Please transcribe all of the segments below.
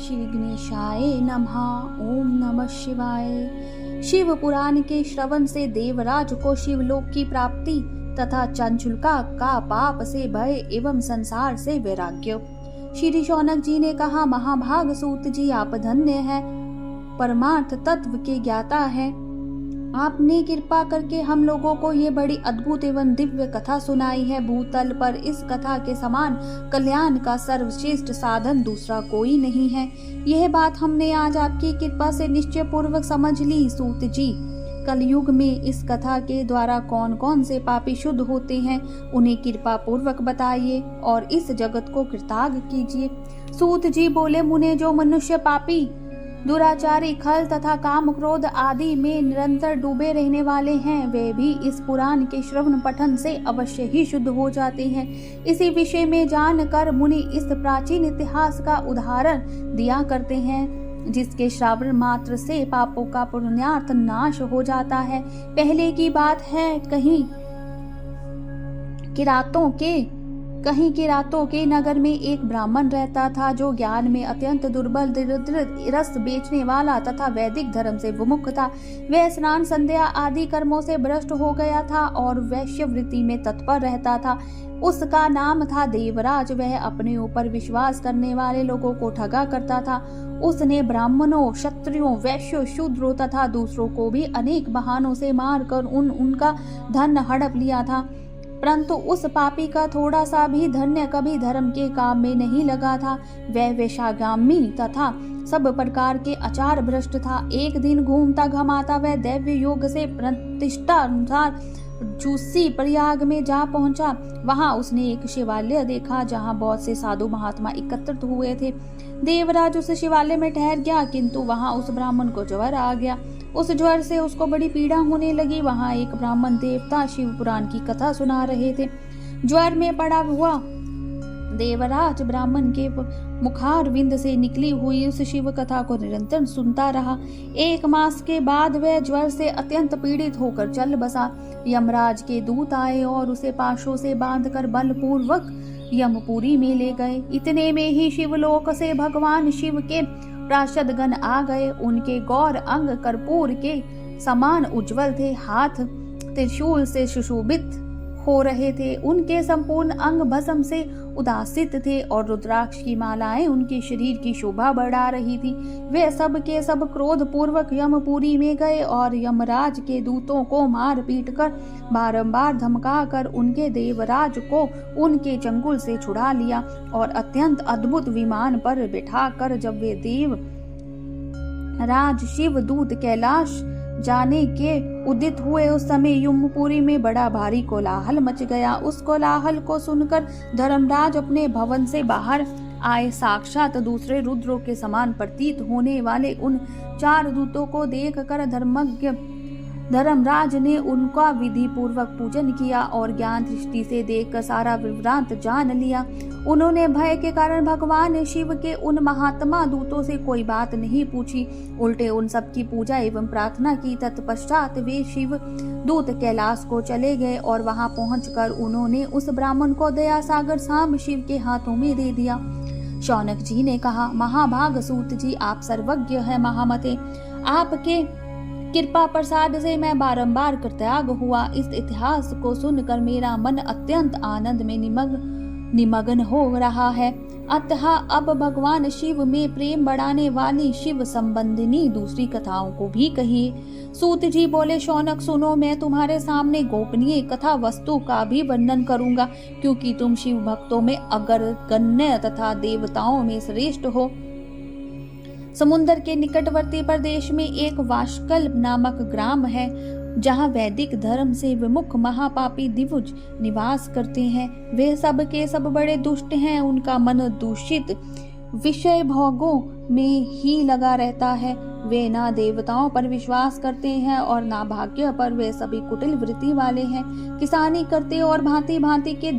श्री गणेशाय नमः। ओम नमः शिवाय। शिव पुराण के श्रवण से देवराज को शिवलोक की प्राप्ति तथा चंचुलका का पाप से भय एवं संसार से वैराग्य। श्री शौनक जी ने कहा, महाभाग सूत जी, आप धन्य हैं, परमार्थ तत्व के ज्ञाता है। आपने कृपा करके हम लोगों को ये बड़ी अद्भुत एवं दिव्य कथा सुनाई है। भूतल पर इस कथा के समान कल्याण का सर्वश्रेष्ठ साधन दूसरा कोई नहीं है। यह बात हमने आज आपकी कृपा से निश्चय पूर्वक समझ ली। सूत जी, कलयुग में इस कथा के द्वारा कौन कौन से पापी शुद्ध होते हैं, उन्हें कृपा पूर्वक बताइए और इस जगत को कृतार्थ कीजिए। सूत जी बोले, मुने, जो मनुष्य पापी, दुराचारी, खल तथा काम क्रोध आदि में निरंतर डूबे रहने वाले हैं, वे भी इस पुराण के श्रवण पठन से अवश्य ही शुद्ध हो जाते हैं। इसी विषय में जानकर मुनि इस प्राचीन इतिहास का उदाहरण दिया करते हैं, जिसके श्रावण मात्र से पापों का पुण्यार्थ नाश हो जाता है। पहले की बात है, कहीं किरातों के नगर में एक ब्राह्मण रहता था, जो ज्ञान में अत्यंत दुर्बल, दरिद्र, रस बेचने वाला तथा वैदिक धर्म से विमुख था। वह स्नान संध्या आदि कर्मों से भ्रष्ट हो गया था और वैश्यवृत्ति में तत्पर रहता था। उसका नाम था देवराज। वह अपने ऊपर विश्वास करने वाले लोगों को ठगा करता था। उसने ब्राह्मणों, क्षत्रियों, वैश्यों, शूद्रों तथा दूसरों को भी अनेक बहानों से मारकर उनका धन हड़प लिया था, परंतु उस पापी का थोड़ा सा भी धन्य कभी धर्म के काम में नहीं लगा था। वह वेश्यागामी तथा सब प्रकार के आचार भ्रष्ट था। एक दिन घूमता घमाता वह दैव्य योग से प्रतिष्ठा अनुसार जूसी प्रयाग में जा पहुंचा। वहां उसने एक शिवालय देखा, जहां बहुत से साधु महात्मा एकत्रित हुए थे। देवराज उस शिवालय में ठहर गया, किंतु वहां उस ब्राह्मण को ज्वर आ गया। उस ज्वर से उसको बड़ी पीड़ा होने लगी। वहां एक ब्राह्मण देवता शिव पुराण की कथा सुना रहे थे। ज्वर में पड़ा हुआ देवराज ब्राह्मण के मुखारविंद से निकली हुई उस शिव कथा को निरंतर सुनता रहा। 1 मास के बाद वह ज्वर से अत्यंत पीड़ित होकर चल बसा। यमराज के दूत आए और उसे पाशों से बांधकर बलपूर्वक यमपुरी में ले गए। इतने में ही शिवलोक से भगवान शिव के पार्षदगण आ गए। उनके गौर अंग कर्पूर के समान उज्जवल थे, हाथ त्रिशूल से सुशोभित हो रहे थे। उनके संपूर्ण अंग भस्म से उदासित थे और रुद्राक्ष की मालाएं उनके शरीर की शोभा बढ़ा रही थी। वे सब के सब क्रोध पूर्वक यमपुरी में गए और यमराज के दूतों को मार पीट कर बारंबार धमका कर उनके देवराज को उनके चंगुल से छुड़ा लिया और अत्यंत अद्भुत विमान पर बिठा कर जब वे देव राज शिव दूत कैलाश जाने के उदित हुए, उस समय यमपुरी में बड़ा भारी कोलाहल मच गया। उस कोलाहल को सुनकर धर्मराज अपने भवन से बाहर आए। साक्षात दूसरे रुद्रों के समान प्रतीत होने वाले उन 4 दूतों को देखकर धर्मज्ञ धर्मराज ने उनका विधि पूर्वक पूजन किया और ज्ञान दृष्टि से देखकर सारा वृत्तांत जान लिया। उन्होंने भय के कारण भगवान शिव के उन महात्मा दूतों से कोई बात नहीं पूछी, उल्टे उन सब की पूजा एवं प्रार्थना की। तत्पश्चात वे शिव दूत कैलाश को चले गए और वहां पहुंचकर उन्होंने उस ब्राह्मण को दया सागर सांब शिव के हाथों में दे दिया। शौनक जी ने कहा, महाभाग सूत जी, आप सर्वज्ञ है महामते। आपके कृपा प्रसाद से मैं बारंबार कृतज्ञ हुआ। इस इतिहास को सुनकर मेरा मन अत्यंत आनंद में निमग्न हो रहा है। अतः अब भगवान शिव में प्रेम बढ़ाने वाली शिव संबंधिनी दूसरी कथाओं को भी कहिए। सूत जी बोले, शौनक सुनो, मैं तुम्हारे सामने गोपनीय कथा वस्तु का भी वर्णन करूंगा, क्योंकि तुम शिव भक्तों में अग्रगण्य तथा देवताओं में श्रेष्ठ हो। समुद्र के निकटवर्ती प्रदेश में एक वाशकल नामक ग्राम है, जहाँ वैदिक धर्म से विमुख महापापी दिवुज निवास करते हैं। वे सब के सब बड़े दुष्ट हैं। उनका मन दूषित विषय भोगों में ही लगा रहता है। वे ना देवताओं पर विश्वास करते हैं और ना भाग्य पर। वे सभी कुटिल वृत्ति वाले हैं। किसानी करते और भांति भांति के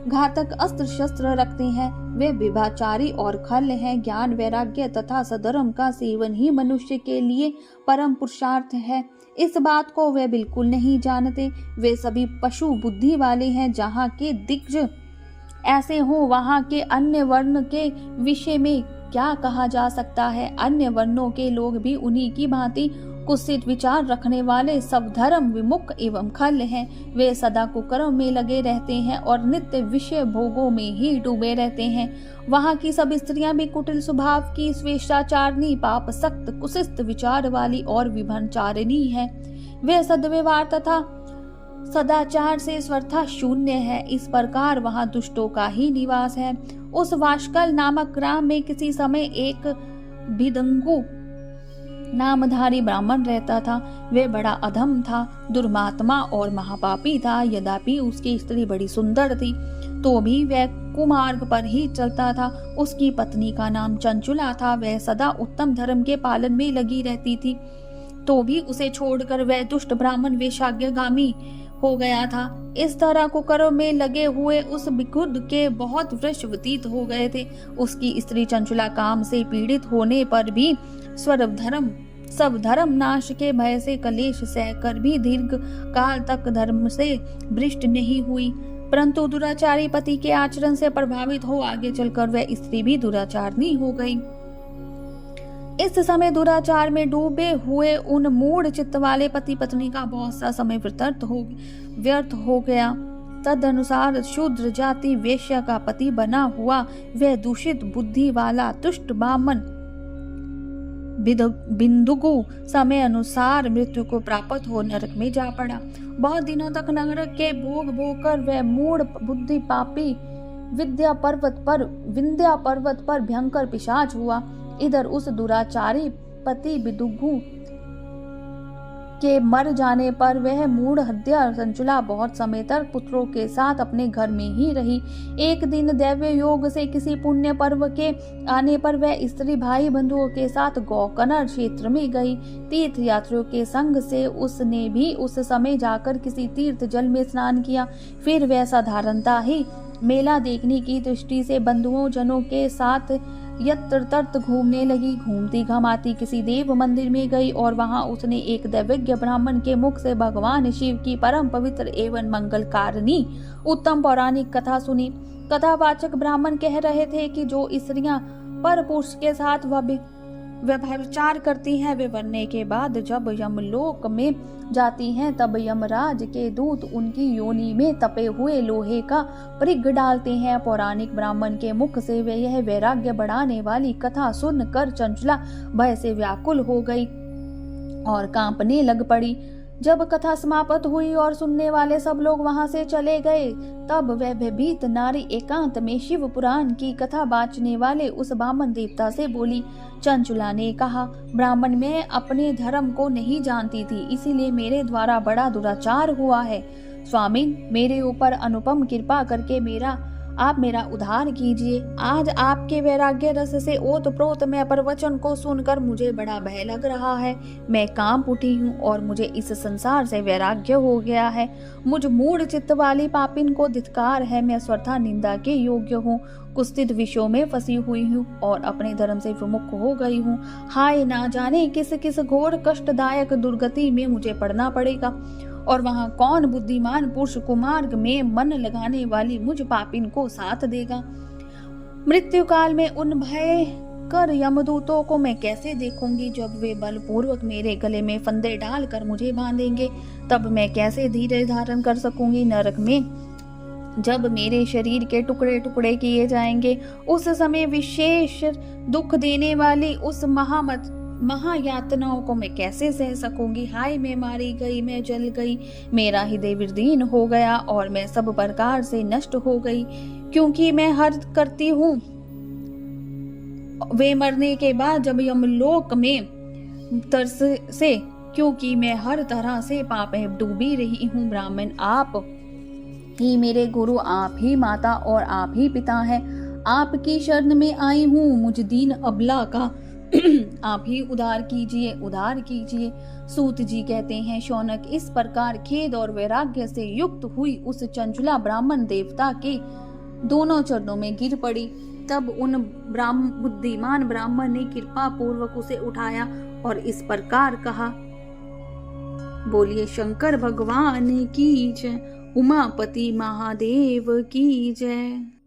घातक अस्त्र शस्त्र रखते हैं। वे विभाचारी और खल हैं। ज्ञान, वैराग्य तथा सधर्म का सेवन ही मनुष्य के लिए परम पुरुषार्थ है। इस बात को वे बिल्कुल नहीं जानते। वे सभी पशु बुद्धि वाले हैं। जहाँ के दिग्गज ऐसे हों, वहाँ के अन्य वर्ण के विषय में क्या कहा जा सकता है। अन्य वर्णों के लोग भी उन्हीं की भांति कुत्सित विचार रखने वाले सब धर्म विमुख एवं खल हैं। वे सदा कुकर्म में लगे रहते हैं और नित्य विषय भोगों में ही डूबे रहते हैं। वहाँ की सब स्त्रियां भी कुटिल स्वभाव की, स्वेच्छाचारिणी, पाप सक्त, कुशिष्ट विचार वाली और विभनचारिणी हैं। वे सद्व्यवहार तथा सदाचार से स्वर्था शून्य है। इस प्रकार वहाँ दुष्टों का ही निवास है। उस वाशकल नामक ग्राम में किसी समय एक भिदंगु नामधारी ब्राह्मण रहता था। वह बड़ा अधम था, दुर्मात्मा और महापापी था। यद्यपि उसकी स्त्री बड़ी सुंदर थी, तो भी वह कुमार्ग पर ही चलता था। उसकी पत्नी का नाम चंचुला था। वह सदा उत्तम धर्म के पालन में लगी रहती थी, तो भी उसे छोड़कर वह दुष्ट ब्राह्मण वेश्यागामी हो गया था। इस तरह कुकर्म में लगे हुए उस बिकुद के बहुत वर्ष व्यतीत हो गए थे। उसकी स्त्री चंचुला काम से पीड़ित होने पर भी सब धर्म नाश के भय से कलेश सहकर भी दीर्घ काल तक धर्म से भ्रष्ट नहीं हुई, परंतु दुराचारी पति के आचरण से प्रभावित हो आगे चलकर वह स्त्री भी दुराचारनी हो गई। इस समय दुराचार में डूबे हुए उन मूढ़ चित्त वाले पति पत्नी का बहुत सा समय व्यर्थ हो गया। तदनुसार शूद्र जाति वेश्या का पति बना हुआ वह दूषित बुद्धि वाला दुष्ट ब्राह्मण बिंदुगु समय अनुसार मृत्यु को प्राप्त हो नरक में जा पड़ा। बहुत दिनों तक नरक के भोग भोगकर वह मूढ़ बुद्धि पापी विंध्या पर्वत पर भयंकर पिशाच हुआ। इधर उस दुराचारी पति बिंदुगु के मर जाने पर वह मूढ़ हत्या चंचुला बहुत समय तक पुत्रों के साथ अपने घर में ही रही। एक दिन दैव्य योग से किसी पुण्य पर्व के आने पर वह स्त्री भाई बंधुओं के साथ गौकर्ण क्षेत्र में गई। तीर्थ यात्रियों के संग से उसने भी उस समय जाकर किसी तीर्थ जल में स्नान किया। फिर वह साधारणता ही मेला देखने की दृष्टि से बंधुओं जनों के साथ यत्र तत्र घूमने लगी। घूमती घामाती किसी देव मंदिर में गई और वहां उसने एक दैवज्ञ ब्राह्मण के मुख से भगवान शिव की परम पवित्र एवं मंगलकारिणी उत्तम पौराणिक कथा सुनी। कथावाचक ब्राह्मण कह रहे थे कि जो स्त्रियां पर पुरुष के साथ व्यभिचार करती हैं, वे मरने के बाद जब यमलोक में जाती हैं, तब यमराज के दूत उनकी योनि में तपे हुए लोहे का पृग डालते हैं। पौराणिक ब्राह्मण के मुख से वे यह वैराग्य बढ़ाने वाली कथा सुनकर चंचला भय से व्याकुल हो गई और कांपने लग पड़ी। जब कथा समाप्त हुई और सुनने वाले सब लोग वहां से चले गए, तब वह भयभीत नारी एकांत में शिव पुराण की कथा बाँचने वाले उस ब्राह्मण देवता से बोली। चंचुला ने कहा, ब्राह्मण, मैं अपने धर्म को नहीं जानती थी, इसीलिए मेरे द्वारा बड़ा दुराचार हुआ है। स्वामी, मेरे ऊपर अनुपम कृपा करके आप मेरा उद्धार कीजिए। आज आपके वैराग्य रस से ओतप्रोत मैं प्रवचन को सुनकर मुझे बड़ा भय लग रहा है। मैं कांप उठी हूँ और मुझे इस संसार से वैराग्य हो गया है। मुझ मूढ़ चित्त वाली पापिन को धिक्कार है। मैं स्वतः निंदा के योग्य हूँ, कुत्सित विषयों में फंसी हुई हूँ और अपने धर्म से विमुख हो गई हूँ। हाय, ना जाने किस किस घोर कष्टदायक दुर्गति में मुझे पड़ना पड़ेगा और वहाँ कौन बुद्धिमान पुरुष कुमार्ग में मन लगाने वाली मुझ पापिन को साथ देगा। मृत्यु काल में उन भय कर यमदूतों को मैं कैसे देखूंगी जब वे बलपूर्वक मेरे गले में फंदे डालकर मुझे बांधेंगे। तब मैं कैसे धीरे धारण कर सकूंगी। नरक में जब मेरे शरीर के टुकड़े टुकड़े किए जाएंगे, उस समय विशेष दुख देने वाली उस महायातनाओं को मैं कैसे सह सकूंगी। हाय, मैं मारी गई, मैं जल गई, मेरा हृदय विदीर्ण हो गया और मैं सब प्रकार से नष्ट हो गई, क्योंकि मैं हर करती हूँ वे मरने के बाद जब यमलोक में तरस से, क्योंकि मैं हर तरह से पाप में डूबी रही हूँ। ब्राह्मण, आप ही मेरे गुरु, आप ही माता और आप ही पिता हैं। आपकी शरण में आई हूँ, मुझ दीन अबला का आप ही उद्धार कीजिए, उद्धार कीजिए। सूत जी कहते हैं, शौनक इस प्रकार खेद और वैराग्य से युक्त हुई उस चंचुला ब्राह्मण देवता के दोनों चरणों में गिर पड़ी। तब उन बुद्धिमान ब्राह्मण ने कृपा पूर्वक उसे उठाया और इस प्रकार कहा, बोलिए शंकर भगवान की जय, उमापति महादेव की जय।